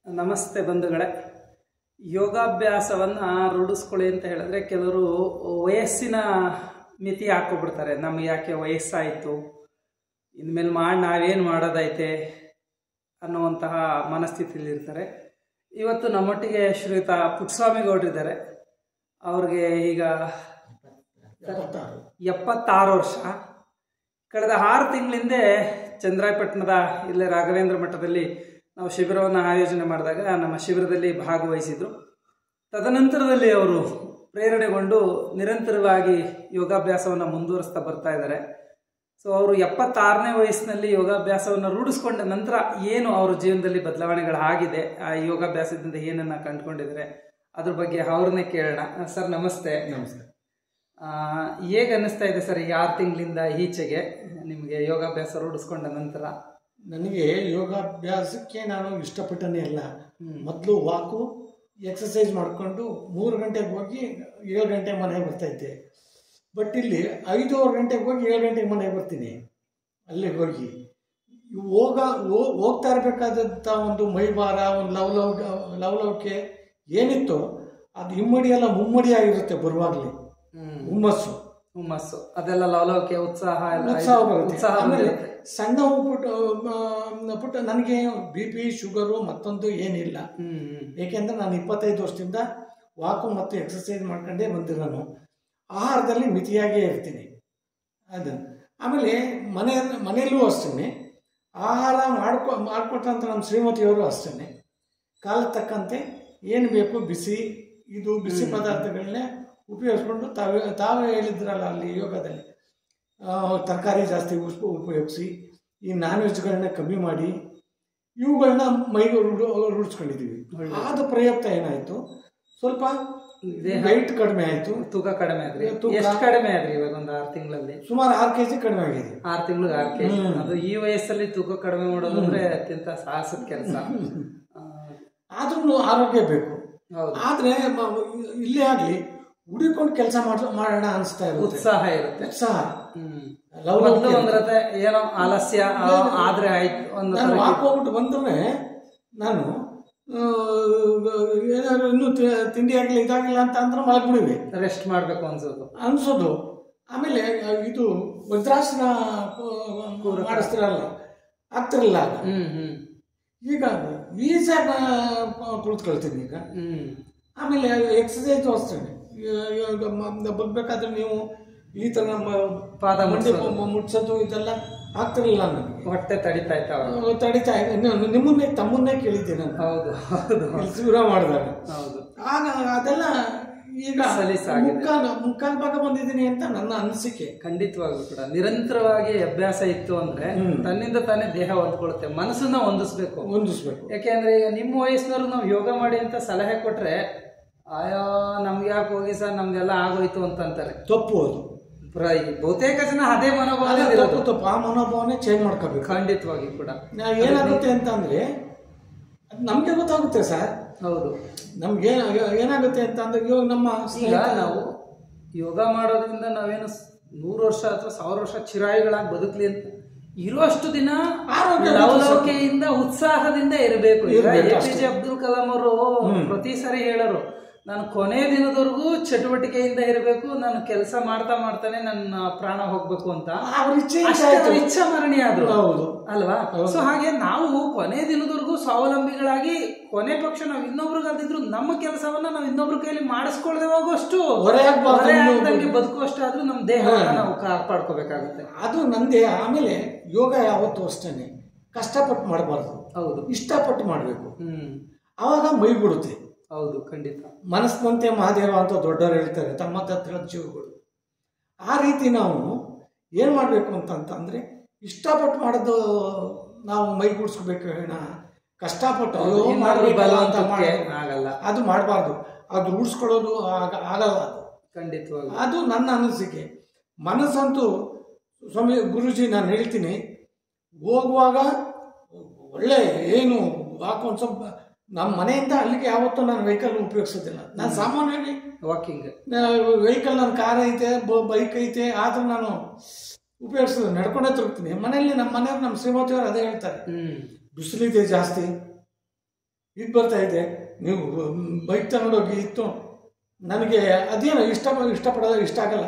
ನಮಸ್ತೆ ಬಂಧುಗಳೇ. ಯೋಗಾಭ್ಯಾಸವನ್ನು ರೂಢಿಸ್ಕೊಳ್ಳಿ ಅಂತ ಹೇಳಿದ್ರೆ ಕೆಲವರು ವಯಸ್ಸಿನ ಮಿತಿ ಹಾಕ್ಕೊಬಿಡ್ತಾರೆ. ನಮಗೆ ಯಾಕೆ ವಯಸ್ಸಾಯಿತು, ಇನ್ಮೇಲೆ ನಾವೇನು ಮಾಡೋದೈತೆ ಅನ್ನುವಂತಹ ಮನಸ್ಥಿತಿಯಲ್ಲಿರ್ತಾರೆ. ಇವತ್ತು ನಮ್ಮೊಟ್ಟಿಗೆ ಶ್ರೀಯುತ ಪುಟ್ಟಸ್ವಾಮಿ ಗೌಡ್ರಿದ್ದಾರೆ. ಅವ್ರಿಗೆ ಈಗ 76 ವರ್ಷ. ಕಳೆದ 6 ತಿಂಗಳಿಂದ ಚಂದ್ರಾಯಪಟ್ಟಣದ ಇಲ್ಲೇ ರಾಘವೇಂದ್ರ ಮಠದಲ್ಲಿ ನಾವು ಶಿಬಿರವನ್ನು ಆಯೋಜನೆ ಮಾಡಿದಾಗ ನಮ್ಮ ಶಿಬಿರದಲ್ಲಿ ಭಾಗವಹಿಸಿದರು. ತದನಂತರದಲ್ಲಿ ಅವರು ಪ್ರೇರಣೆಗೊಂಡು ನಿರಂತರವಾಗಿ ಯೋಗಾಭ್ಯಾಸವನ್ನು ಮುಂದುವರಿಸ್ತಾ ಬರ್ತಾ ಇದ್ದಾರೆ. ಸೊ ಅವರು 76ನೇ ವಯಸ್ಸಿನಲ್ಲಿ ಯೋಗಾಭ್ಯಾಸವನ್ನು ರೂಢಿಸ್ಕೊಂಡ ನಂತರ ಏನು ಅವ್ರ ಜೀವನದಲ್ಲಿ ಬದಲಾವಣೆಗಳಾಗಿದೆ, ಆ ಯೋಗಾಭ್ಯಾಸದಿಂದ ಏನನ್ನ ಕಂಡುಕೊಂಡಿದ್ದಾರೆ, ಅದ್ರ ಬಗ್ಗೆ ಅವ್ರನ್ನೇ ಕೇಳೋಣ. ಸರ್ ನಮಸ್ತೆ. ನಮಸ್ತೆ. ಹೇಗೆ ಅನ್ನಿಸ್ತಾ ಇದೆ ಸರ್, 6 ತಿಂಗಳಿಂದ ಈಚೆಗೆ ನಿಮಗೆ ಯೋಗಾಭ್ಯಾಸ ರೂಢಿಸ್ಕೊಂಡ ನಂತರ? ನನಗೆ ಯೋಗಾಭ್ಯಾಸಕ್ಕೆ ನಾನು ಇಷ್ಟಪಟ್ಟನೇ ಇಲ್ಲ. ಮೊದಲು ವಾಕು ಎಕ್ಸಸೈಸ್ ಮಾಡಿಕೊಂಡು 3 ಗಂಟೆಗೆ ಹೋಗಿ 7 ಗಂಟೆಗೆ ಮನೆಗೆ ಬರ್ತಾಯಿದ್ದೆ. ಬಟ್ ಇಲ್ಲಿ 5:15 ಗಂಟೆಗೆ ಹೋಗಿ 7 ಗಂಟೆಗೆ ಮನೆಗೆ ಬರ್ತೀನಿ. ಅಲ್ಲಿಗೆ ಹೋಗಿ ಹೋಗ್ತಾ ಇರಬೇಕಾದಂಥ ಒಂದು ಮೈಭಾರ, ಒಂದು ಲವಲವಿಕೆ ಏನಿತ್ತು ಅದು ಇಮ್ಮಡಿ ಎಲ್ಲ ಮುಮ್ಮಡಿ ಆಗಿರುತ್ತೆ. ಬರುವಾಗಲೇ ಹುಮ್ಮಸ್ಸು ಅದೆಲ್ಲ ಲವಲವಿಕೆ, ಉತ್ಸಾಹ ಬರುತ್ತೆ. ಆಮೇಲೆ ಸಣ್ಣ ಪುಟ್ಟ ನನಗೆ BP ಶುಗರು ಮತ್ತೊಂದು ಏನಿಲ್ಲ. ಏಕೆಂದರೆ ನಾನು 25 ವರ್ಷದಿಂದ ವಾಕು ಮತ್ತು ಎಕ್ಸಸೈಸ್ ಮಾಡ್ಕೊಂಡೇ ಬಂದಿರೋನು. ಆಹಾರದಲ್ಲಿ ಮಿತಿಯಾಗೇ ಇರ್ತೀನಿ. ಅದು ಆಮೇಲೆ ಮನೆಯಲ್ಲೂ ಅಷ್ಟೇ ಆಹಾರ ಮಾಡಿಕೊಟ್ಟಂಥ ನಮ್ಮ ಶ್ರೀಮತಿಯವರು ಅಷ್ಟೇ ಕಾಲಕ್ಕೆ ತಕ್ಕಂತೆ ಏನು ಬೇಕು ಬಿಸಿ ಪದಾರ್ಥಗಳನ್ನೇ ಉಪಯೋಗಿಸ್ಕೊಂಡು ತಾವೇ ಹೇಳಿದ್ರಲ್ಲ ಅಲ್ಲಿ ಯೋಗದಲ್ಲಿ, ತರಕಾರಿ ಜಾಸ್ತಿ ಉಪಯೋಗಿಸಿ, ಈ ನಾನ್ ವೆಜ್ಗಳನ್ನ ಕಮ್ಮಿ ಮಾಡಿ ಇವುಗಳನ್ನ ಮೈಗೆ ರೂಢಿಸ್ಕೊಂಡಿದ್ದೀವಿ. ಆದ ಪ್ರಯುಕ್ತ ಏನಾಯಿತು, ಸ್ವಲ್ಪ ವೆಯ್ಟ್ ಕಡಿಮೆ ಆಯಿತು, ತೂಕ ಕಡಿಮೆ ಆದ್ರಿ. ಎಷ್ಟು ಕಡಿಮೆ ಆದ್ರಿ? ಇವಾಗ ಒಂದು 6 ತಿಂಗಳಲ್ಲಿ ಸುಮಾರು 6 kg ಕಡಿಮೆ ಆಗಿದೆ. 6 ತಿಂಗಳಿಗೆ 6 kg. ಅದು ಈ ವಯಸ್ಸಲ್ಲಿ ತೂಕ ಕಡಿಮೆ ಮಾಡೋದು ಅಂದ್ರೆ ಅತ್ಯಂತ ಸಾಹಸದ ಕೆಲಸ. ಆದ್ರೂ ಆರೋಗ್ಯ ಬೇಕು. ಆದ್ರೆ ಇಲ್ಲೇ ಆಗ್ಲಿ ಹುಡಿಕೊಂಡು ಕೆಲಸ ಮಾಡೋಣ ಅನಿಸ್ತಾ ಇರುತ್ತೆ, ಉತ್ಸಾಹ ಇರುತ್ತೆ. ಏನೋ ಆಲಸ್ಯ ಆದ್ರೆ ಆಯ್ತು. ನಾನು ಹಾಕೋಗ್ಬಿಟ್ಟು ಬಂದ್ರೆ ನಾನು ಏನಾದ್ರು ಇನ್ನೂ ತಿಂಡಿ ಆಗಲಿ ಇದಾಗಿಲ್ಲ ಅಂತ ಅಂದ್ರೆ ಮಲಗ್ಬಿಡಿವಿ, ರೆಸ್ಟ್ ಮಾಡ್ಬೇಕು ಅನ್ಸೋದು. ಆಮೇಲೆ ಇದು ವಜ್ರಾಸನ ಮಾಡಿಸ್ತಿರಲ್ಲ, ಆಗ್ತಿರಲ್ಲ. ಈಗ ಈಸಾಗಿ ಕುಳಿತುಕೊಳ್ತೀನಿ ಈಗ. ಆಮೇಲೆ ಎಕ್ಸಸೈಸ್ ಅಷ್ಟೇ. ಬಗ್ಬೇಕಾದ್ರೆ ನೀವು ಈ ತರ ಪಾದ ಮುಟ್ಸೋದು ಇದೆಲ್ಲ ಆಗ್ತಿರಲಿಲ್ಲ. ನನಗೆ ಹೊಟ್ಟೆ ತಡಿತಾ ಇತ್ತು. ತಮ್ಮನ್ನೇ ಕೇಳಿದ್ದೆ ನಾನು. ಶಿಬಿರ ಮಾಡಿದಾಗ. ಆಗ ಅದೆಲ್ಲ ಈಗ ಮುಕ್ಕಾಲು ಭಾಗ ಬಂದಿದ್ದೀನಿ ಅಂತ ನನ್ನ ಅನಿಸಿಕೆ. ಖಂಡಿತವಾಗ್ಲೂ ಕೂಡ ನಿರಂತರವಾಗಿ ಅಭ್ಯಾಸ ಇತ್ತು ಅಂದ್ರೆ ತನ್ನಿಂದ ತಾನೇ ದೇಹ ಹೊಂದ್ಕೊಳುತ್ತೆ, ಮನಸ್ಸನ್ನ ಹೊಂದಿಸ್ಬೇಕು. ಯಾಕೆಂದ್ರೆ ಈಗ ನಿಮ್ಮ ವಯಸ್ಸಿನವ್ರು ನಾವು ಯೋಗ ಮಾಡಿ ಅಂತ ಸಲಹೆ ಕೊಟ್ರೆ ನಮ್ಗೆ ಯಾಕೆ ಹೋಗಿ ಸರ್ ನಮ್ಗೆಲ್ಲ ಆಗೋಯ್ತು ಅಂತಾರೆ. ತಪ್ಪು. ಅದು ಬಹುತೇಕ ಜನ ಅದೇ ಮನೋಭಾವ ತಪ್ಪು. ಆ ಮನೋಭಾವನೆ ಚೇಂಜ್ ಮಾಡ್ಕೋಬೇಕು. ಖಂಡಿತವಾಗಿ ಕೂಡ ಏನಾಗುತ್ತೆ ಅಂತಂದ್ರೆ ನಮ್ಗೆ ಗೊತ್ತಾಗುತ್ತೆ ಸರ್. ಹೌದು, ನಮ್ಗೆ ಏನಾಗುತ್ತೆ ಅಂತ ಅಂದ್ರೆ ಈಗ ನಾವು ಯೋಗ ಮಾಡೋದ್ರಿಂದ ನಾವೇನು 100 ವರ್ಷ ಅಥವಾ 1000 ವರ್ಷ ಚಿರಾಯಿಗಳಾಗಿ ಬದುಕಲಿ ಅಂತ ಇರುವಷ್ಟು ದಿನ ಲವಲವಿಕೆಯಿಂದ ಉತ್ಸಾಹದಿಂದ ಇರಬೇಕು. APJ ಅಬ್ದುಲ್ ಕಲಾಂ ಅವರು ಪ್ರತಿ ಸಾರಿ ಹೇಳೋರು, ನಾನು ಕೊನೆ ದಿನದವರೆಗೂ ಚಟುವಟಿಕೆಯಿಂದ ಇರಬೇಕು, ನಾನು ಕೆಲಸ ಮಾಡ್ತಾನೆ ನನ್ನ ಪ್ರಾಣ ಹೋಗ್ಬೇಕು ಅಂತ. ಇಚ್ಛಾ ಮರಣಿ ಆದ್ರು ಅಲ್ವಾ? ಸೊ ಹಾಗೆ ನಾವು ಕೊನೆ ದಿನದವರೆಗೂ ಸ್ವಾವಲಂಬಿಗಳಾಗಿ ಕೊನೆ ಪಕ್ಷ ನಾವು ಇನ್ನೊಬ್ರಿಗಾದಿದ್ರು ನಮ್ಮ ಕೆಲಸವನ್ನ ನಾವು ಇನ್ನೊಬ್ರ ಕೈಯಲ್ಲಿ ಮಾಡಿಸ್ಕೊಳ್ದೆ ಹೋಗುವಷ್ಟು ಬದುಕುವಷ್ಟಾದ್ರೂ ನಮ್ಮ ದೇಹವನ್ನ ನಾವು ಕಾಪಾಡ್ಕೋಬೇಕಾಗುತ್ತೆ. ಅದು ನಂದೇ. ಆಮೇಲೆ ಯೋಗ ಯಾವತ್ತೂ ಅಷ್ಟೇನೆ ಕಷ್ಟಪಟ್ಟು ಮಾಡಬಾರ್ದು. ಹೌದು, ಇಷ್ಟಪಟ್ಟು ಮಾಡ್ಬೇಕು. ಅವಾಗ ಮೈ ಬಿಡುತ್ತೆ. ಹೌದು, ಖಂಡಿತ. ಮನಸ್ಸಿನಂತೆ ಮಹಾದೇವ ಅಂತ ದೊಡ್ಡವರು ಹೇಳ್ತಾರೆ, ತಮ್ಮ ತತ್ವ ಜೀವಗಳು. ಆ ರೀತಿ ನಾವು ಏನ್ ಮಾಡ್ಬೇಕು ಅಂತಂದ್ರೆ ಇಷ್ಟಪಟ್ಟು ಮಾಡೋದು ನಾವು ಮೈಗೂಡಿಸ್ಕೋಬೇಕು. ಕಷ್ಟಪಟ್ಟು ಆಗಲ್ಲ, ಅದು ಮಾಡಬಾರ್ದು. ಅದು ರೂಢಿಸ್ಕೊಳ್ಳೋದು ಆಗಲ್ಲ. ಖಂಡಿತವಾಗಿ ಅದು ನನ್ನ ಅನಿಸಿಕೆ. ಮನಸ್ಸಂತೂ ಸ್ವಾಮಿ ಗುರುಜಿ ನಾನು ಹೇಳ್ತೀನಿ, ಹೋಗುವಾಗ ಒಳ್ಳೆ ಏನು ಹಾಕೊಂಡು ಸ್ವಲ್ಪ ನಮ್ಮ ಮನೆಯಿಂದ ಅಲ್ಲಿಗೆ ಯಾವತ್ತೂ ನಾನು ವೆಹಿಕಲ್ ಉಪಯೋಗಿಸೋದಿಲ್ಲ. ನಾನು ಸಾಮಾನ್ಯವಾಗಿ ವಾಕಿಂಗ್ ವೆಹಿಕಲ್, ನನ್ನ ಕಾರ್ ಐತೆ, ಬೈಕ್ ಐತೆ, ಆದ್ರೆ ನಾನು ಉಪಯೋಗಿಸೋದು ನಡ್ಕೊಂಡೇ ತಿರುಗ್ತೀನಿ. ಮನೆಯಲ್ಲಿ ನಮ್ಮ ಶ್ರೀಮತಿಯವರು ಅದೇ ಹೇಳ್ತಾರೆ, ಬಿಸಿಲಿದೆ ಜಾಸ್ತಿ, ಇದು ಬರ್ತಾ ಇದೆ, ನೀವು ಬೈಕ್ ತಗೊಂಡೋಗಿ ಇತ್ತು. ನನಗೆ ಅದೇನೋ ಇಷ್ಟಪಡೋದು ಇಷ್ಟ ಆಗಲ್ಲ.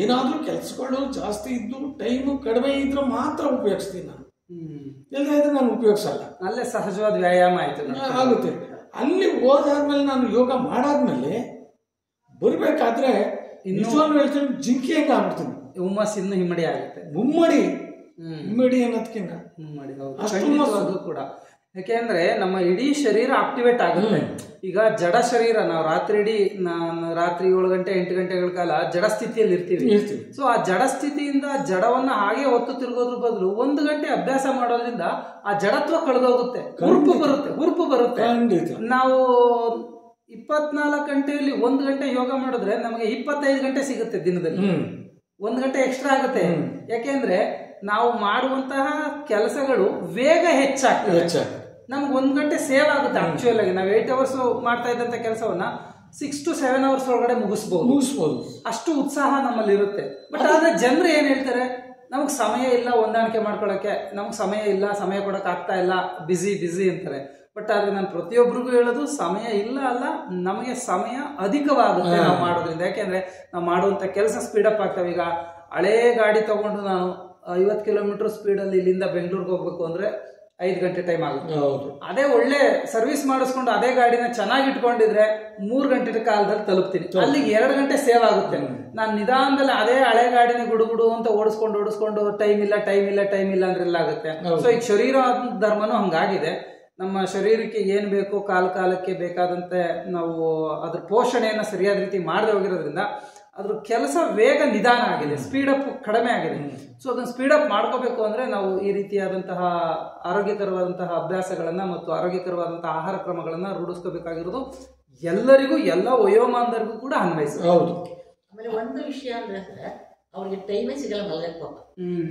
ಏನಾದರೂ ಕೆಲಸಗಳು ಜಾಸ್ತಿ ಇದ್ದು ಟೈಮು ಕಡಿಮೆ ಇದ್ರೂ ಮಾತ್ರ ಉಪಯೋಗಿಸ್ತೀನಿ ನಾನು. ಎಲ್ಲ ಇದ್ರೆ ನಾನು ಉಪಯೋಗಿಸಲ್ಲ. ಅಲ್ಲೇ ಸಹಜವಾದ ವ್ಯಾಯಾಮ ಆಯ್ತು ಆಗುತ್ತೆ. ಅಲ್ಲಿ ಹೋದಾದ್ಮೇಲೆ ನಾನು ಯೋಗ ಮಾಡಾದ್ಮೇಲೆ ಬರಬೇಕಾದ್ರೆ ನಿಜವಾಗ್ಲೂ ಹೇಳ್ತೀನಿ, ಜಿಂಕಿ ಹೆಂಗೆ ಆಗ್ಬಿಡ್ತೀನಿ. ಹುಮ್ಮಸ್ ಇನ್ನು ಹಿಮ್ಮಡಿ ಆಗುತ್ತೆ. ಹಿಮ್ಮಡಿ ಅನ್ನೋದಕ್ಕಿಂತ ಅಷ್ಟು ಕೂಡ. ಯಾಕೆಂದ್ರೆ ನಮ್ಮ ಇಡೀ ಶರೀರ ಆಕ್ಟಿವೇಟ್ ಆಗುತ್ತೆ. ಈಗ ಜಡ ಶರೀರ ನಾವು ರಾತ್ರಿ 7 ಗಂಟೆ 8 ಗಂಟೆಗಳ ಕಾಲ ಜಡ ಸ್ಥಿತಿಯಲ್ಲಿ ಇರ್ತೀವಿ. ಸೊ ಆ ಜಡ ಸ್ಥಿತಿಯಿಂದ ಜಡವನ್ನ ಹಾಗೆ ಹೊತ್ತು ತಿರುಗೋದ್ರ ಬದಲು 1 ಗಂಟೆ ಅಭ್ಯಾಸ ಮಾಡೋದ್ರಿಂದ ಆ ಜಡತ್ವ ಕಳೆದೋಗುತ್ತೆ, ಹುರುಪು ಬರುತ್ತೆ. ನಾವು 24 ಗಂಟೆಯಲ್ಲಿ 1 ಗಂಟೆ ಯೋಗ ಮಾಡಿದ್ರೆ ನಮಗೆ 25 ಗಂಟೆ ಸಿಗುತ್ತೆ ದಿನದಲ್ಲಿ. 1 ಗಂಟೆ ಎಕ್ಸ್ಟ್ರಾ ಆಗುತ್ತೆ. ಯಾಕೆಂದ್ರೆ ನಾವು ಮಾಡುವಂತಹ ಕೆಲಸಗಳು ವೇಗ ಹೆಚ್ಚಾಗ್ತದೆ. ನಮ್ಗೆ 1 ಗಂಟೆ ಸೇವ್ ಆಗುತ್ತೆ. ಆಕ್ಚುಯಲ್ ಆಗಿ ನಾವು 8 ಅವರ್ಸ್ ಮಾಡ್ತಾ ಇದ್ದಂತ ಕೆಲಸವನ್ನ 6 to 7 ಅವರ್ಸ್ ಒಳಗಡೆ ಮುಗಿಸ್ಬೋದು. ಅಷ್ಟು ಉತ್ಸಾಹ ನಮ್ಮಲ್ಲಿ ಇರುತ್ತೆ. ಬಟ್ ಆದ್ರೆ ಜನರು ಏನ್ ಹೇಳ್ತಾರೆ, ನಮಗ್ ಸಮಯ ಇಲ್ಲ ಹೊಂದಾಣಿಕೆ ಮಾಡ್ಕೊಳಕ್ಕೆ, ನಮಗ್ ಸಮಯ ಇಲ್ಲ, ಸಮಯ ಕೊಡಕ್ ಆಗ್ತಾ ಇಲ್ಲ, ಬಿಸಿ ಅಂತಾರೆ. ಬಟ್ ಆದ್ರೆ ನಾನು ಪ್ರತಿಯೊಬ್ಬರಿಗೂ ಹೇಳೋದು, ಸಮಯ ಇಲ್ಲ ಅಲ್ಲ, ನಮಗೆ ಸಮಯ ಅಧಿಕವಾಗುತ್ತೆ ನಾವು ಮಾಡೋದ್ರಿಂದ. ಯಾಕೆಂದ್ರೆ ನಾವು ಮಾಡುವಂತ ಕೆಲಸ ಸ್ಪೀಡಪ್ ಆಗ್ತವೆ. ಈಗ ಹಳೇ ಗಾಡಿ ತಗೊಂಡು ನಾನು 50 ಕಿಲೋಮೀಟರ್ ಸ್ಪೀಡಲ್ಲಿ ಇಲ್ಲಿಂದ ಬೆಂಗಳೂರಿಗೆ ಹೋಗ್ಬೇಕು ಅಂದ್ರೆ 5 ಗಂಟೆ ಟೈಮ್ ಆಗುತ್ತೆ. ಅದೇ ಒಳ್ಳೆ ಸರ್ವಿಸ್ ಮಾಡಿಸ್ಕೊಂಡು ಅದೇ ಗಾಡಿನ ಚೆನ್ನಾಗಿ ಇಟ್ಕೊಂಡಿದ್ರೆ 3 ಗಂಟೆ ಕಾಲದಲ್ಲಿ ತಲುಪ್ತೀನಿ. ಅಲ್ಲಿಗೆ 2 ಗಂಟೆ ಸೇವ್ ಆಗುತ್ತೆ. ನಾನು ನಿಧಾನದಲ್ಲಿ ಅದೇ ಹಳೆ ಗಾಡಿನ ಗುಡುಗುಡು ಅಂತ ಓಡಿಸ್ಕೊಂಡು ಟೈಮ್ ಇಲ್ಲ ಅಂದ್ರೆ ಎಲ್ಲ ಆಗುತ್ತೆ. ಸೊ ಈಗ ಶರೀರ ಧರ್ಮನೂ ಹಂಗಾಗಿದೆ. ನಮ್ಮ ಶರೀರಕ್ಕೆ ಏನ್ ಬೇಕು ಕಾಲಕ್ಕೆ ಬೇಕಾದಂತೆ ನಾವು ಅದ್ರ ಪೋಷಣೆಯನ್ನ ಸರಿಯಾದ ರೀತಿ ಮಾಡದೆ ಹೋಗಿರೋದ್ರಿಂದ ಅದ್ರ ಕೆಲಸ ವೇಗ ನಿಧಾನ ಆಗಿದೆ, ಸ್ಪೀಡಪ್ ಕಡಿಮೆ ಆಗಿದೆ. ಸೊ ಅದನ್ನ ಸ್ಪೀಡಪ್ ಮಾಡ್ಕೋಬೇಕು ಅಂದ್ರೆ ನಾವು ಈ ರೀತಿಯಾದಂತಹ ಆರೋಗ್ಯಕರವಾದಂತಹ ಅಭ್ಯಾಸಗಳನ್ನ ಮತ್ತು ಆರೋಗ್ಯಕರವಾದಂತಹ ಆಹಾರ ಕ್ರಮಗಳನ್ನ ರೂಢಿಸ್ಕೋಬೇಕಾಗಿರೋದು ಎಲ್ಲರಿಗೂ, ಎಲ್ಲ ವಯೋಮಾನದರಿಗೂ ಕೂಡ ಅನ್ವಯಿಸುತ್ತೆ. ಆಮೇಲೆ ಒಂದು ವಿಷಯ ಅಂದ್ರೆ ಅವ್ರಿಗೆ ಟೈಮೇ ಸಿಗಲ್ಲ ಮಲಗಕ್ಕೆ. ಪಾಪ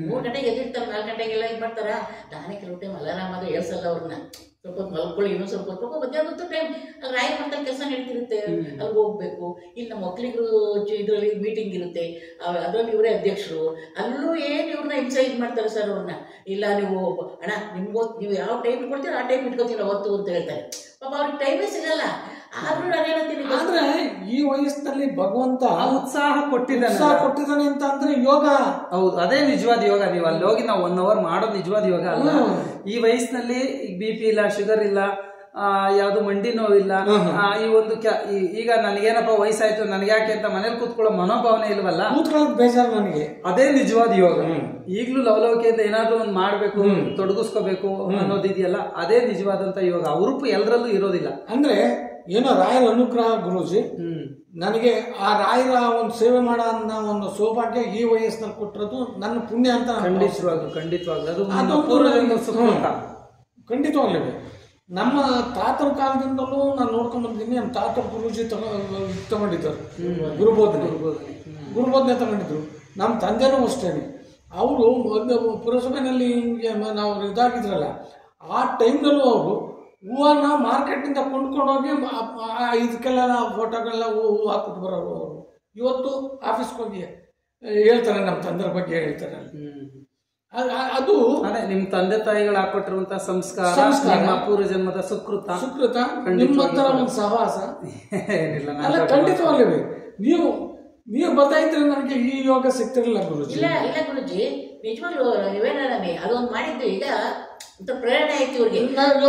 3 ಗಂಟೆಗೆ ಎದ್ದಿರ್ತಾರೆ, 4 ಗಂಟೆಗೆಲ್ಲ ಇದು ಮಾಡ್ತಾರ. ನಾನೇ ಕೆಲವು ಟೈಮ್ ಅಲಾರಾಮ್ ಆದ್ರೆ ಹೇಳ್ಸಲ್ಲ ಅವ್ರನ್ನ, ಸ್ವಲ್ಪ ಹೊತ್ತು ಮಲ್ಕೊಳ್ಳಿ, ಇನ್ನೂ ಸ್ವಲ್ಪ ಹೊತ್ತು ಮಧ್ಯಾಹ್ನ ಟೈಮ್ ಅಲ್ಲಿ ರಾಯ ಮಾಡ್ತಾರೆ, ಕೆಲಸ ನಡೀತಿರುತ್ತೆ, ಅಲ್ಲಿ ಹೋಗ್ಬೇಕು. ಇಲ್ಲಿ ನಮ್ಮ ಮಕ್ಳಿಗೂ ಇದರಲ್ಲಿ ಮೀಟಿಂಗ್ ಇರುತ್ತೆ, ಅದರಲ್ಲಿ ಇವರೇ ಅಧ್ಯಕ್ಷರು, ಅಲ್ಲೂ ಏನು ಇವ್ರನ್ನ ಹಿಂಸೆ ಇದು ಮಾಡ್ತಾರೆ ಸರ್ ಅವ್ರನ್ನ. ಇಲ್ಲ ನೀವು ಅಣ್ಣ ನೀವು ಯಾವ ಟೈಮ್ ಕೊಡ್ತೀರ ಆ ಟೈಮ್ ಇಟ್ಕೊತೀರ ಹೊತ್ತು ಅಂತ ಹೇಳ್ತಾರೆ. ಪಾಪ ಅವ್ರಿಗೆ ಟೈಮೇ ಸಿಗಲ್ಲ. ಆದ್ರೆ ಈ ವಯಸ್ಸಿನಲ್ಲಿ ಭಗವಂತ ಉತ್ಸಾಹ ಕೊಟ್ಟಿದ್ದಾನೆ ಅಂತ ಅಂದ್ರೆ ಯೋಗ. ಹೌದು, ಅದೇ ನಿಜವಾದ ಯೋಗ. ನೀವು ಅಲ್ಲಿ ಹೋಗಿ ನಾವು 1 ಅವರ್ ಮಾಡೋದು ನಿಜವಾದ ಯೋಗ ಅಲ್ಲ. ಈ ವಯಸ್ಸಿನಲ್ಲಿ BP ಇಲ್ಲ, ಶುಗರ್ ಇಲ್ಲ, ಯಾವ್ದು ಮಂಡಿ ನೋವಿಲ್ಲ, ಈ ಒಂದು ಈಗ ನನಗೇನಪ್ಪ ವಯಸ್ಸಾಯ್ತು ನನಗೆ ಯಾಕೆ ಅಂತ ಮನೇಲಿ ಕೂತ್ಕೊಳ್ಳೋ ಮನೋಭಾವನೆ ಇಲ್ವಲ್ಲ, ಬೇಜಾರು ನನಗೆ. ಅದೇ ನಿಜವಾದ ಯೋಗ. ಈಗ್ಲೂ ಲವಲವಿಕೆಯಿಂದ ಏನಾದ್ರೂ ಒಂದು ಮಾಡ್ಬೇಕು, ತೊಡಗಿಸ್ಕೋಬೇಕು ಅನ್ನೋದಿದೆಯಲ್ಲ, ಅದೇ ನಿಜವಾದಂತ ಯೋಗ. ಹುರುಪು ಎಲ್ಲರಲ್ಲೂ ಇರೋದಿಲ್ಲ. ಅಂದ್ರೆ ಏನೋ ರಾಯರ ಅನುಗ್ರಹ ಗುರೂಜಿ, ನನಗೆ ಆ ರಾಯರ ಒಂದು ಸೇವೆ ಮಾಡೋ ಅನ್ನೋ ಒಂದು ಸೌಭಾಗ್ಯ ಈ ವಯಸ್ಸಿನಲ್ಲಿ ಕೊಟ್ಟಿರೋದು ನನ್ನ ಪುಣ್ಯ ಅಂತ. ಖಂಡಿತವಾಗ್ಲು ಖಂಡಿತವಾಗ್ಲೂ. ನಮ್ಮ ತಾತರ ಕಾಲದಿಂದಲೂ ನಾನು ನೋಡ್ಕೊಂಡ್ ಬಂದಿದ್ದೀನಿ. ನಮ್ಮ ತಾತ ಗುರೂಜಿ ತಗೊಂಡಿದ್ದರು, ಗುರುಬೋಧನೆ ತಗೊಂಡಿದ್ರು. ನಮ್ಮ ತಂದೆನೂ ಅಷ್ಟೇನೆ. ಅವರು ಪುರಸಭೆಯಲ್ಲಿ ನಾವು ಇದಾಗಿದ್ರಲ್ಲ, ಆ ಟೈಮ್ನಲ್ಲೂ ಅವರು ಹೂವನ್ನ ಮಾರ್ಕೆಟ್ನಿಂದ ಕೊಂಡ್ಕೊಂಡೋಗಿ ಇದಕ್ಕೆಲ್ಲ ಫೋಟೋಗಳೆಲ್ಲ ಹೂವು ಹಾಕ್ಬಿಟ್ಟು ಬರೋರು. ಅವರು ಇವತ್ತು ಆಫೀಸ್ಗೆ ಹೋಗಿ ಹೇಳ್ತಾರೆ, ನಮ್ಮ ತಂದೆಯ ಬಗ್ಗೆ ಹೇಳ್ತಾರೆ. ಅದು ಅದೇ ನಿಮ್ ತಂದೆ ತಾಯಿಗಳು ಹಾಕೊಟ್ಟಿರುವಂತಹ ಸಂಸ್ಕಾರ, ಪೂರ್ವ ಜನ್ಮದ ಸುಕೃತ ನಿಮ್ಮ ಹತ್ರ ಒಂದು ಸಹವಾಸ ಏನಿಲ್ಲ. ಖಂಡಿತವಾಗ್ಲೂ ನೀವು ಬರ್ತಾ ಇದ್ರೆ ನನಗೆ ಈ ಯೋಗ ಸಿಗ್ತಿರಲಿಲ್ಲ ಗುರುಜಿ. ಇಲ್ಲ ಗುರುಜಿ, ನಿಜವಾಗ್ಲೂ ನೀವೇನೇ ಅದೊಂದು ಮಾಡಿದ್ದು ಈಗ ಪ್ರೇರಣೆ ಆಯ್ತು ಇವ್ರಿಗೆ.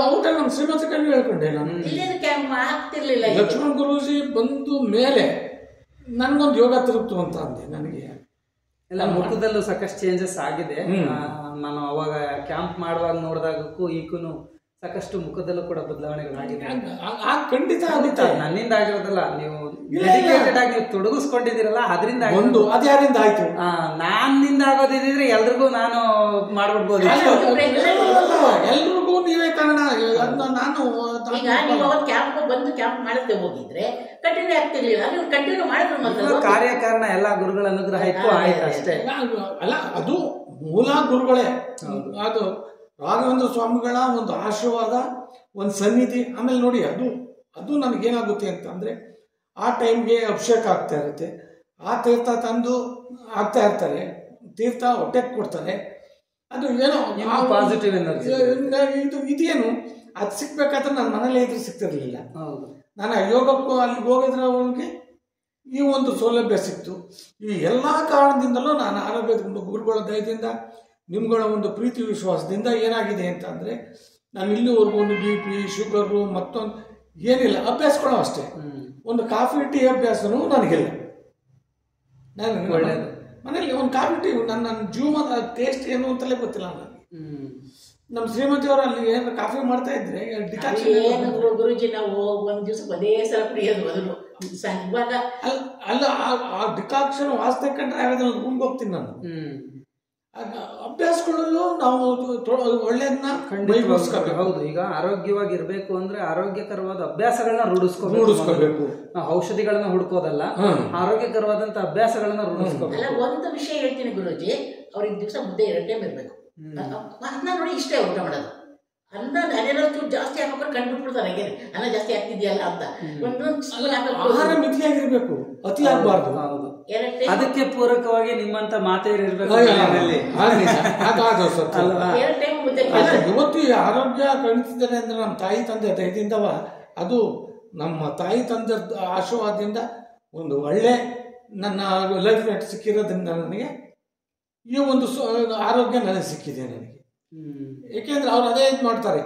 ಅವ್ರ ನಮ್ಮ ಶ್ರೀಮತಿ ಕಣ್ಣು ಹೇಳ್ಕೊಂಡೆ ನಾನು. ಆಗ್ತಿರ್ಲಿಲ್ಲ. ಲಕ್ಷ್ಮಣ್ ಗುರೂಜಿ ಬಂದು ಮೇಲೆ ನನ್ಗೊಂದು ಯೋಗ ತಿರುಗ್ತು ಅಂತ ಅಂದೆ. ನನಗೆ ಎಲ್ಲ ಮುಖದಲ್ಲೂ ಸಾಕಷ್ಟು ಚೇಂಜಸ್ ಆಗಿದೆ. ನಾನು ಅವಾಗ ಕ್ಯಾಂಪ್ ಮಾಡುವಾಗ ನೋಡಿದಾಗಕ್ಕೂ ಈಗೂ ಸಾಕಷ್ಟು ಮುಖದಲ್ಲೂ ಕೂಡ ಬದಲಾವಣೆಗಳಾಗಿದೆ. ಖಂಡಿತ ನನ್ನಿಂದ ಆಗಿರೋದಲ್ಲ, ನೀವು ಡೆಡಿಕೇಟೆಡ್ ಆಗಿ ನೀವು ತೊಡಗಿಸ್ಕೊಂಡಿದ್ದೀರಲ್ಲ, ಅದರಿಂದ ಅದ್ಯಾರಿಂದ ಆಯ್ತು. ನನ್ನಿಂದ ಆಗೋದಿದ್ರೆ ಎಲ್ರಿಗೂ ನಾನು ಮಾಡ್ಬಿಡ್ಬೋದು. ಎಲ್ರಿಗೂ ನೀವೇ ಕಾರಣ. ನಾನು ಈಗ ನೀವು ಕ್ಯಾಂಪ್ ಬಂದು ಕ್ಯಾಂಪ್ ಮಾಡಕ್ಕೆ ಹೋಗಿದ್ರೆ ಕಂಟಿನ್ಯೂ ಆಗ್ತಿರ್ಲಿಲ್ಲ, ನೀವು ಕಂಟಿನ್ಯೂ ಮಾಡಿದ್ರು. ಕಾರ್ಯಕಾರಣ ಎಲ್ಲ ಗುರುಗಳ ಅನುಗ್ರಹ ಇತ್ತು, ಆಯ್ತು ಅಷ್ಟೇ. ಅಲ್ಲ, ಅದು ಮೂಲ ಗುರುಗಳೇ. ಅದು ರಾಘವೇಂದ್ರ ಸ್ವಾಮಿಗಳ ಒಂದು ಆಶೀರ್ವಾದ, ಒಂದು ಸನ್ನಿಧಿ. ಆಮೇಲೆ ನೋಡಿ, ಅದು ನನಗೇನಾಗುತ್ತೆ ಅಂತ ಅಂದರೆ, ಆ ಟೈಮ್ಗೆ ಅಭಿಷೇಕ ಆಗ್ತಾ ಇರುತ್ತೆ, ಆ ತೀರ್ಥ ತಂದು ಆಗ್ತಾ ಇರ್ತಾರೆ, ತೀರ್ಥ ಹೊಟ್ಟೆಗೆ ಕೊಡ್ತಾರೆ. ಅದು ಏನೋ ಪಾಸಿಟಿವ್ ಎನರ್ಜಿ. ಇದೇನು ಅದು ಸಿಗ್ಬೇಕಾದ್ರೆ ನನ್ನ ಮನೇಲಿ ಇದ್ರೆ ಸಿಗ್ತಿರ್ಲಿಲ್ಲ. ಹೌದು. ನಾನು ಆ ಯೋಗಕ್ಕೂ ಅಲ್ಲಿಗೆ ಹೋಗಿದ್ರೆ ಅವನಿಗೆ ಈ ಒಂದು ಸೌಲಭ್ಯ ಸಿಕ್ತು. ಈ ಎಲ್ಲ ಕಾರಣದಿಂದಲೂ ನಾನು ಆರೋಗ್ಯದ ಗುರುಗಳ ದಯದಿಂದ, ನಿಮ್ಗಳ ಒಂದು ಪ್ರೀತಿ ವಿಶ್ವಾಸದಿಂದ ಏನಾಗಿದೆ ಅಂತ ಅಂದರೆ, ನಾನು ಇಲ್ಲಿವರೆಗೂ ಒಂದು BP, ಶುಗರು ಮತ್ತೊಂದು ಏನಿಲ್ಲ, ಅಭ್ಯಾಸಗಳು ಅಷ್ಟೇ. ಒಂದು ಕಾಫಿ ಟೀ ಅಭ್ಯಾಸನೂ ನನಗಿಲ್ಲ. ನಾನು ಮನೇಲಿ ಒಂದು ಕಾಫಿ ಟೀ ನನ್ನ ಜೀವನದ ಟೇಸ್ಟ್ ಏನು ಅಂತಲೇ ಗೊತ್ತಿಲ್ಲ ನನಗೆ. ನಮ್ಮ ಶ್ರೀಮತಿಯವರು ಅಲ್ಲಿ ಏನು ಕಾಫಿ ಮಾಡ್ತಾ ಇದ್ರೆ ಗುರುಜಿ ನಾವು ಒಂದ್ ದಿವಸ ಒಂದೇ ಸಲ ಕುಡಿಯೋದು ಮೊದಲು ಇವಾಗ ಅಲ್ಲ ಆ ಡಿಕಾಕ್ಷನ್ ವಾಸನೆ ಕಂಡ್ರೆ ಆಗೋದಿಲ್ಲ, ರೂಮ್ಗೆ ಹೋಗ್ತೀನಿ ನಾನು. ಅಭ್ಯಾಸಗಳಲ್ಲೂ ನಾವು ಒಳ್ಳೆಯದನ್ನ ಖಂಡಿತವಾಗ್ಲೂ. ಹೌದು, ಈಗ ಆರೋಗ್ಯವಾಗಿರ್ಬೇಕು ಅಂದ್ರೆ ಆರೋಗ್ಯಕರವಾದ ಅಭ್ಯಾಸಗಳನ್ನ ರೂಢಿಸ್ಕೋಬೇಕು. ಔಷಧಿಗಳನ್ನ ಹುಡ್ಕೋದಲ್ಲ, ಆರೋಗ್ಯಕರವಾದಂತ ಅಭ್ಯಾಸಗಳನ್ನ ರೂಢಿಸ್ಕೋಬೇಕು. ಒಂದು ವಿಷಯ ಹೇಳ್ತೀನಿ ಗುರುಜಿ, ಅವ್ರಿಗೆ ದಿವಸ ಮುದ್ದೆ 2 ಟೈಮ್ ಇರ್ಬೇಕು. ಅನ್ನ ನೋಡಿ ಇಷ್ಟೇ ಊಟ ಮಾಡೋದು. ಅನ್ನ ಅದೇನಾದ್ರು ಜಾಸ್ತಿ ಹಾಕೋದ್ರೆ ಕಂಡುಬಿಟ್ಬಿಡ್ತಾರೆ, ಹಾಗೆ ಅನ್ನ ಜಾಸ್ತಿ ಆಗ್ತಿದ್ಯಲ್ಲ ಅಂತ. ಆಹಾರ ಮಿತಿಯಾಗಿರ್ಬೇಕು, ಅತಿ ಆಗಬಾರ್ದು. ಹೌದು, ಅದಕ್ಕೆ ಪೂರಕವಾಗಿ ನಿಮ್ಮಂತ ಮಾತೆಯರಿರ್ಬೇಕು. ಇವತ್ತು ಈ ಆರೋಗ್ಯ ಕಳಿತಿದ್ದಾರೆ ಅಂದ್ರೆ ನಮ್ಮ ತಾಯಿ ತಂದೆ ದಯದಿಂದವ, ಅದು ನಮ್ಮ ತಾಯಿ ತಂದೆ ಆಶೀರ್ವಾದದಿಂದ ಒಂದು ಒಳ್ಳೆ ನನ್ನ ಲೈಫ್ ನೆಟ್ ಸಿಕ್ಕಿರೋದ್ರಿಂದ ನನಗೆ ಈ ಒಂದು ಆರೋಗ್ಯ ನನಗೆ ಸಿಕ್ಕಿದೆ ನನಗೆ. ಏಕೆಂದ್ರೆ ಅವ್ರು ಅದೇ ಇದು ಮಾಡ್ತಾರೆ,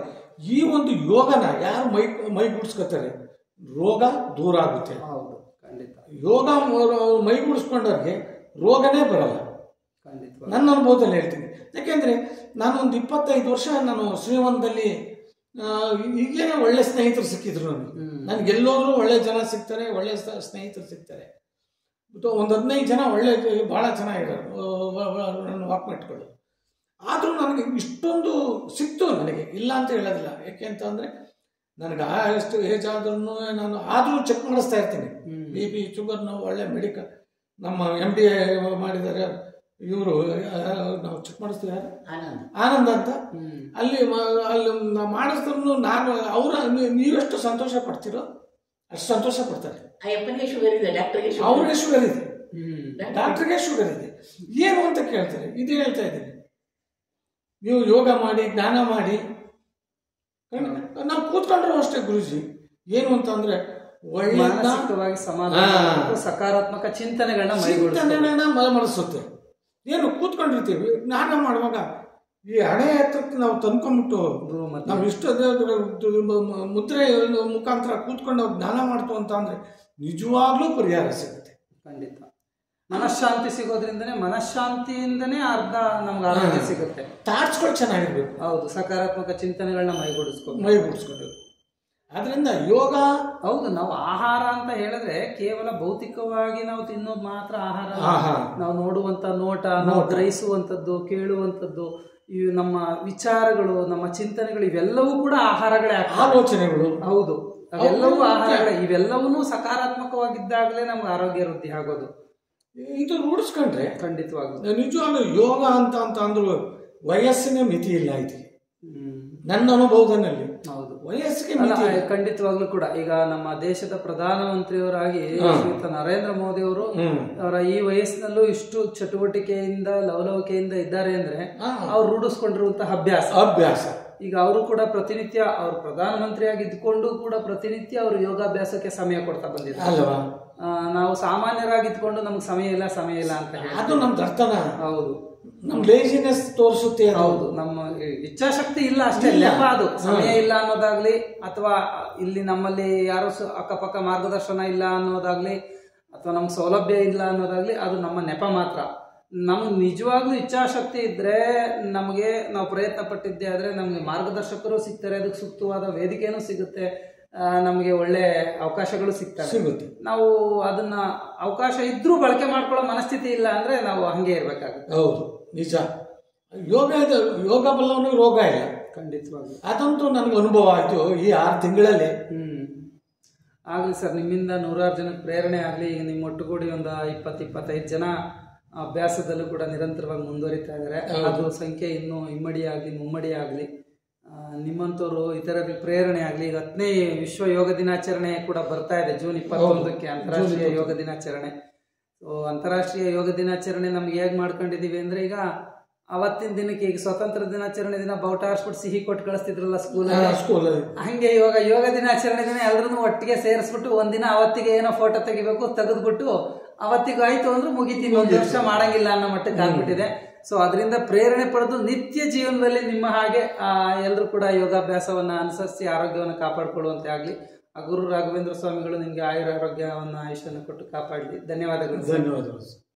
ಈ ಒಂದು ಯೋಗನ ಯಾರು ಮೈಗೂಡಿಸ್ಕೊತಾರೆ ರೋಗ ದೂರ ಆಗುತ್ತೆ. ಯೋಗ ಮೈಗೂಡಿಸ್ಕೊಂಡವ್ರಿಗೆ ರೋಗನೇ ಬರಲ್ಲ. ನನ್ನ ಅನುಭವದಲ್ಲಿ ಹೇಳ್ತೀನಿ. ಯಾಕೆಂದ್ರೆ ನಾನು ಒಂದು 25 ವರ್ಷ ನಾನು ಶ್ರೀಮಂತದಲ್ಲಿ ಈಗೇನೆ ಒಳ್ಳೆ ಸ್ನೇಹಿತರು ಸಿಕ್ಕಿದ್ರು ನನಗೆ ಎಲ್ಲೋದ್ರೂ ಒಳ್ಳೆ ಜನ ಸಿಗ್ತಾರೆ, ಒಳ್ಳೆ ಸ್ನೇಹಿತರು ಸಿಗ್ತಾರೆ. ಒಂದು 15 ಜನ ಒಳ್ಳೆ ಭಾಳ ಚೆನ್ನಾಗಿರೋರು ನನ್ನ ವಾಕ್ಮೆಟ್ಗಳು. ಆದರೂ ನನಗೆ ಇಷ್ಟೊಂದು ಸಿಕ್ತು, ನನಗೆ ಇಲ್ಲ ಅಂತ ಹೇಳೋದಿಲ್ಲ. ಯಾಕೆ ಅಂತಂದರೆ ನನಗೆ ಎಷ್ಟು ಏಜ್ ಆದ್ರೂ ನಾನು ಆದರೂ ಚೆಕ್ ಮಾಡಿಸ್ತಾ ಇರ್ತೀನಿ. BP, ಶುಗರ್ನ ಒಳ್ಳೆ ಮೆಡಿಕಲ್ ನಮ್ಮ MD ಮಾಡಿದ್ದಾರೆ ಇವರು, ನಾವು ಚೆಕ್ ಮಾಡಿಸ್ತೀವಿ ಯಾರು, ಆನಂದ್ ಅಂತ. ಅಲ್ಲಿ ಮಾಡಿಸಿದ್ರು ನಾನು ನೀವೆಷ್ಟು ಸಂತೋಷ ಪಡ್ತೀರೋ ಅಷ್ಟು ಸಂತೋಷ ಪಡ್ತಾರೆ. ಅವ್ರಿಗೆ ಶುಗರ್ ಇದೆ, ಡಾಕ್ಟರ್ಗೆ ಶುಗರ್ ಇದೆ, ಏನು ಅಂತ ಕೇಳ್ತಾರೆ. ಇದೇ ಹೇಳ್ತಾ ಇದ್ದೀನಿ, ನೀವು ಯೋಗ ಮಾಡಿ ಜ್ಞಾನ ಮಾಡಿ. ನಾವು ಕೂತ್ಕೊಂಡ್ರು ಅಷ್ಟೇ ಗುರುಜಿ, ಏನು ಅಂತಂದ್ರೆ ಒಳ್ಳೆ ಸಕಾರಾತ್ಮಕ ಚಿಂತನೆಗಳನ್ನ ಮನಸ್ಸುತ್ತೆ. ಏನು ಕೂತ್ಕೊಂಡಿರ್ತೀವಿ ಜ್ಞಾನ ಮಾಡುವಾಗ ಈ ಹಣೆ ಹತ್ರಕ್ಕೆ ನಾವು ತಂದ್ಕೊಂಡ್ಬಿಟ್ಟು ನಾವು ಇಷ್ಟ ಮುದ್ರೆ ಮುಖಾಂತರ ಕೂತ್ಕೊಂಡು ನಾವು ಜ್ಞಾನ ಮಾಡ್ತು ಅಂತ ಅಂದ್ರೆ ನಿಜವಾಗ್ಲೂ ಪರಿಹಾರ ಸಿಗುತ್ತೆ. ಖಂಡಿತ ಮನಃಶಾಂತಿ ಸಿಗೋದ್ರಿಂದನೇ, ಮನಃಶಾಂತಿಯಿಂದನೇ ಅರ್ಧ ನಮ್ಗೆ ಆರೋಗ್ಯ ಸಿಗುತ್ತೆ. ಥಾಟ್ಸ್ಗಳು ಚೆನ್ನಾಗಿರ್ಬೇಕು. ಹೌದು, ಸಕಾರಾತ್ಮಕ ಚಿಂತನೆಗಳನ್ನ ಮೈಗೂಡಿಸ್ಕೊಂಡು. ಆದ್ರಿಂದ ಯೋಗ, ಹೌದು, ನಾವು ಆಹಾರ ಅಂತ ಹೇಳಿದ್ರೆ ಕೇವಲ ಭೌತಿಕವಾಗಿ ನಾವು ತಿನ್ನೋದು ಮಾತ್ರ ಆಹಾರ. ನಾವು ನೋಡುವಂತ ನೋಟ, ನಾವು ಗ್ರಹಿಸುವಂಥದ್ದು, ಕೇಳುವಂಥದ್ದು, ಇವು ನಮ್ಮ ವಿಚಾರಗಳು, ನಮ್ಮ ಚಿಂತನೆಗಳು, ಇವೆಲ್ಲವೂ ಕೂಡ ಆಹಾರಗಳೇ, ಆಲೋಚನೆಗಳು. ಹೌದು, ಅವೆಲ್ಲವೂ ಆಹಾರಗಳೇ. ಇವೆಲ್ಲವೂ ಸಕಾರಾತ್ಮಕವಾಗಿದ್ದಾಗಲೇ ನಮ್ಗೆ ಆರೋಗ್ಯ ವೃದ್ಧಿ ಆಗೋದು. ಇದು ರೂಢಿಸ್ಕೊಂಡ್ರೆ ಖಂಡಿತವಾಗ್ಲೂ ನಿಜವಾಗ್ಲೂ ಯೋಗ ಅಂತ ಅಂದ್ರು ವಯಸ್ಸಿನ ಮಿತಿ ಇಲ್ಲ ಇದಕ್ಕೆ, ನನ್ನ ಅನುಭವದಲ್ಲಿ. ಹೌದು, ವಯಸ್ಸಿಗೆ ಖಂಡಿತವಾಗ್ಲೂ ಕೂಡ. ಈಗ ನಮ್ಮ ದೇಶದ ಪ್ರಧಾನಮಂತ್ರಿಯವರಾಗಿ ಶ್ರೀಯುತ ನರೇಂದ್ರ ಮೋದಿ ಅವರು ಅವರ ಈ ವಯಸ್ಸಿನಲ್ಲೂ ಇಷ್ಟು ಚಟುವಟಿಕೆಯಿಂದ ಲವಲವಿಕೆಯಿಂದ ಇದ್ದಾರೆ ಅಂದ್ರೆ ಅವ್ರು ರೂಢಿಸ್ಕೊಂಡಿರುವಂತಹ ಅಭ್ಯಾಸ. ಈಗ ಅವರು ಕೂಡ ಪ್ರತಿನಿತ್ಯ, ಅವರು ಪ್ರಧಾನಮಂತ್ರಿಯಾಗಿ ಇದ್ಕೊಂಡು ಕೂಡ ಪ್ರತಿನಿತ್ಯ ಅವರು ಯೋಗಾಭ್ಯಾಸಕ್ಕೆ ಸಮಯ ಕೊಡ್ತಾ ಬಂದಿದ್ದಾರೆ. ನಾವು ಸಾಮಾನ್ಯರಾಗಿ ಇದ್ಕೊಂಡು ನಮ್ಗೆ ಸಮಯ ಇಲ್ಲ ಅಂತ ಹೇಳಿ ಅದು ನಮ್ದು ಅರ್ಥನ. ಹೌದು, ನಮ್ ಲೇಜಿನೆಸ್ ತೋರಿಸುತ್ತೆ. ಹೌದು, ನಮ್ಮ ಇಚ್ಛಾಶಕ್ತಿ ಇಲ್ಲ ಅಷ್ಟೇ, ನೆಪ. ಅದು ಸಮಯ ಇಲ್ಲ ಅನ್ನೋದಾಗ್ಲಿ, ಅಥವಾ ಇಲ್ಲಿ ನಮ್ಮಲ್ಲಿ ಯಾರು ಅಕ್ಕಪಕ್ಕ ಮಾರ್ಗದರ್ಶನ ಇಲ್ಲ ಅನ್ನೋದಾಗ್ಲಿ, ಅಥವಾ ನಮ್ಗೆ ಸೌಲಭ್ಯ ಇಲ್ಲ ಅನ್ನೋದಾಗ್ಲಿ, ಅದು ನಮ್ಮ ನೆಪ ಮಾತ್ರ. ನಮ್ಗೆ ನಿಜವಾಗ್ಲೂ ಇಚ್ಛಾಶಕ್ತಿ ಇದ್ರೆ, ನಮಗೆ ನಾವು ಪ್ರಯತ್ನ ಪಟ್ಟಿದ್ದೆ ಆದ್ರೆ ನಮ್ಗೆ ಮಾರ್ಗದರ್ಶಕರು ಸಿಗ್ತಾರೆ, ಅದಕ್ಕೆ ಸೂಕ್ತವಾದ ವೇದಿಕೆನೂ ಸಿಗುತ್ತೆ, ನಮಗೆ ಒಳ್ಳೆ ಅವಕಾಶಗಳು ಸಿಗುತ್ತೆ. ನಾವು ಅದನ್ನ ಅವಕಾಶ ಇದ್ರೂ ಬಳಕೆ ಮಾಡ್ಕೊಳ್ಳೋ ಮನಸ್ಥಿತಿ ಇಲ್ಲ ಅಂದ್ರೆ ನಾವು ಹಂಗೆ ಇರ್ಬೇಕಾಗುತ್ತೆ. ಹೌದು, ನಿಜ. ಯೋಗ ಬಲ್ಲವನು ರೋಗ ಇಲ್ಲ. ಖಂಡಿತವಾಗ್ಲು ಅದಂತೂ ನನಗೆ ಅನುಭವ ಆಯ್ತು ಈ 6 ತಿಂಗಳಲ್ಲಿ. ಆಗ್ಲಿ ಸರ್, ನಿಮ್ಮಿಂದ 100 ಜನಕ್ಕೆ ಪ್ರೇರಣೆ ಆಗ್ಲಿ. ಈಗ ನಿಮ್ಮ ಒಟ್ಟುಗೂಡಿ ಒಂದು 20-25 ಜನ ಅಭ್ಯಾಸದಲ್ಲೂ ಕೂಡ ನಿರಂತರವಾಗಿ ಮುಂದುವರಿತಾ ಇದ್ದಾರೆ. ಅದು ಸಂಖ್ಯೆ ಇನ್ನೂ ಇಮ್ಮಡಿ ಆಗ್ಲಿ ಮುಮ್ಮಡಿ ಆಗ್ಲಿ, ನಿಮ್ಮಂಥವ್ರು ಇತರರಿಗೆ ಪ್ರೇರಣೆ ಆಗಲಿ. ಈಗ 10ನೇ ವಿಶ್ವ ಯೋಗ ದಿನಾಚರಣೆ ಕೂಡ ಬರ್ತಾ ಇದೆ, ಜೂನ್ 21ಕ್ಕೆ ಅಂತಾರಾಷ್ಟ್ರೀಯ ಯೋಗ ದಿನಾಚರಣೆ. ಸೊ ಅಂತಾರಾಷ್ಟ್ರೀಯ ಯೋಗ ದಿನಾಚರಣೆ ನಮ್ಗೆ ಹೇಗೆ ಮಾಡ್ಕೊಂಡಿದೀವಿ ಅಂದ್ರೆ, ಈಗ ಅವತ್ತಿನ ದಿನಕ್ಕೆ ಈಗ ಸ್ವತಂತ್ರ ದಿನಾಚರಣೆ ದಿನ ಬೌಟ ಆರಿಸ್ಬಿಟ್ಟು ಸಿಹಿ ಕೊಟ್ಟು ಕಳಿಸ್ತಿದ್ರಲ್ಲ ಸ್ಕೂಲಲ್ಲಿ, ಸ್ಕೂಲಲ್ಲಿ ಹಂಗೆ ಇವಾಗ ಯೋಗ ದಿನಾಚರಣೆ ದಿನ ಎಲ್ಲರನ್ನೂ ಒಟ್ಟಿಗೆ ಸೇರಿಸ್ಬಿಟ್ಟು ಒಂದಿನ ಅವತ್ತಿಗೆ ಏನೋ ಫೋಟೋ ತೆಗಿಬೇಕು, ತೆಗೆದ್ಬಿಟ್ಟು ಅವತ್ತಿಗೆ ಆಯ್ತು ಅಂದ್ರೆ ಮುಗಿತೀನಿ, ಒಂದು ವರ್ಷ ಮಾಡಂಗಿಲ್ಲ ಅನ್ನೋ ಮಟ್ಟಕ್ಕೆ ಆಗ್ಬಿಟ್ಟಿದೆ. ಸೊ ಅದರಿಂದ ಪ್ರೇರಣೆ ಪಡೆದು ನಿತ್ಯ ಜೀವನದಲ್ಲಿ ನಿಮ್ಮ ಹಾಗೆ ಎಲ್ಲರೂ ಕೂಡ ಯೋಗಾಭ್ಯಾಸವನ್ನ ಅನುಸರಿಸಿ ಆರೋಗ್ಯವನ್ನು ಕಾಪಾಡಿಕೊಳ್ಳುವಂತೆ ಆಗಲಿ. ಗುರು ರಾಘವೇಂದ್ರ ಸ್ವಾಮಿಗಳು ನಿಮಗೆ ಆಯುರಾರೋಗ್ಯವನ್ನು ಆಯುಷನ್ನು ಕೊಟ್ಟು ಕಾಪಾಡಲಿ. ಧನ್ಯವಾದಗಳು. ಧನ್ಯವಾದಗಳು.